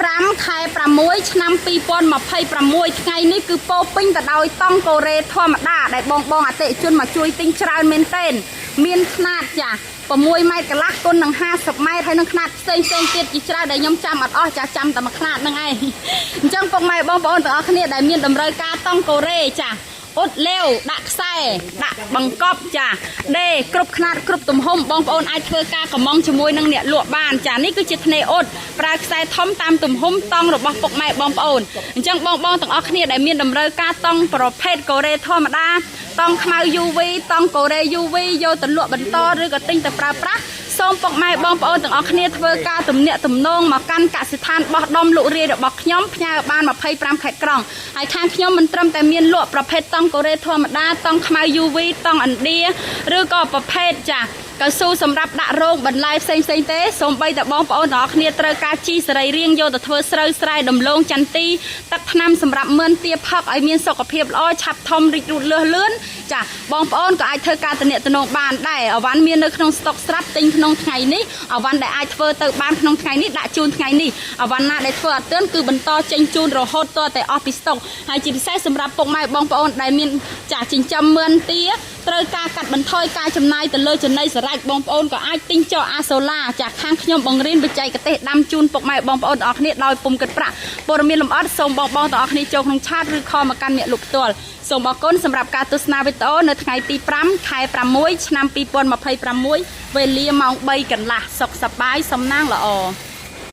5 ខែ 6 ឆ្នាំ 2026 ថ្ងៃនេះគឺពោពេញទៅដោយតង់កូរ៉េធម្មតាដែលបងអតិថិជនមកជួយទិញច្រើនមែនទែនមានຂະຫນាតចា6 ម៉ែត្រកន្លះគុណនឹង50 ម៉ែត្រហើយនឹងຂະຫນាតផ្សេងទៀតជាច្រើនដែលខ្ញុំចាំអត់អស់ចាចាំតែមួយຂະຫນាតហ្នឹងឯងអញ្ចឹងពុកម៉ែបងប្អូនទាំងអស់គ្នាដែលមានតម្រូវការតង់កូរ៉េចាអ៊ុតលាវដាក់ខ្សែដាក់បង្កប់ចាដេគ្រប់ຂະຫນាតគ្រប់ទំហំបងប្អូនអាចធ្វើការកម្មង់ជាមួយនឹងអ្នកលក់បានចានេះគឺជាធ្នេអ៊ុតប្រើខ្សែធំតាមទំហំតង់របស់ពុកម៉ែបងប្អូនអញ្ចឹងបងទាំងអស់គ្នាដែលមានតម្រូវការតង់ប្រភេទកូរ៉េធម្មតាតង់ខ្មៅ UV តង់កូរ៉េ UV យកទៅលក់បន្តឬក៏ទិញទៅប្រើប្រាស់សូមពុកម៉ែបងប្អូនទាំងអស់គ្នាធ្វើការទំនាក់ទំនងមកកាន់កសិដ្ឋានបោះដុំលក់រាយរបស់ខ្ញុំផ្ញើបាន25ខេត្តក្រុងហើយខាងខ្ញុំមិនត្រឹមតែមានលក់ប្រភេទតង់កូរ៉េធម្មតាតង់ខ្មៅ UV តង់ឥណ្ឌាឬក៏ប្រភេទចាកៅស៊ូសម្រាប់ដាក់រោងបន្លែផ្សេងទេសូម្បីតែបងប្អូនទាំងអស់គ្នាត្រូវការជីសរីរាង្គយកទៅធ្វើស្រូវស្រែដំឡូងចន្ទីទឹកថ្នាំសម្រាប់មើលទាផឹកឲ្យមានសុខភាពល្អឆាប់ធំរីករូតលឿនលឿនចាបងប្អូនក៏អាចធ្វើការទំនាក់ទំនងបានដែរអវ៉ាន់មាននៅក្នុងស្តុកស្រាប់ទិញក្នុងថ្ងៃនេះអវ៉ាន់ដែលអាចធ្វើទៅបានក្នុងថ្ងៃនេះដាក់ជូនថ្ងៃនេះអវ៉ាន់ណាដែលធ្វើអត់ទាន់គឺបន្តចេញជូនរហូតទាល់តែអស់ពីស្តុកហើយជាពិសេសសម្រាប់ពុកម៉ែបងប្អូនដែលមានចាចិញ្ចឹមមើលទាត្រូវការកាត់បន្ថយការចំណាយទៅលើចំណីសរ៉ាច់បងប្អូនក៏អាចទិញចោអាសូឡាចាខាងខ្ញុំបង្រៀនបច្ចេកទេសដាំជូនពុកម៉ែបងប្អូនទាំងអស់គ្នាដោយពុំគិតប្រាក់ព័ត៌មានលម្អិតសូមបងទាំងអស់គ្នាចូលក្នុងឆាតឬខលមកកាន់អ្នកលក់ផ្ទាល់សូមអរគុណសម្រាប់ការទស្សនាវីដេអូនៅថ្ងៃទី5 ខែ 6 ឆ្នាំ 2026 វេលាម៉ោង 3 កន្លះសុខសប្បាយសំណាងល្អ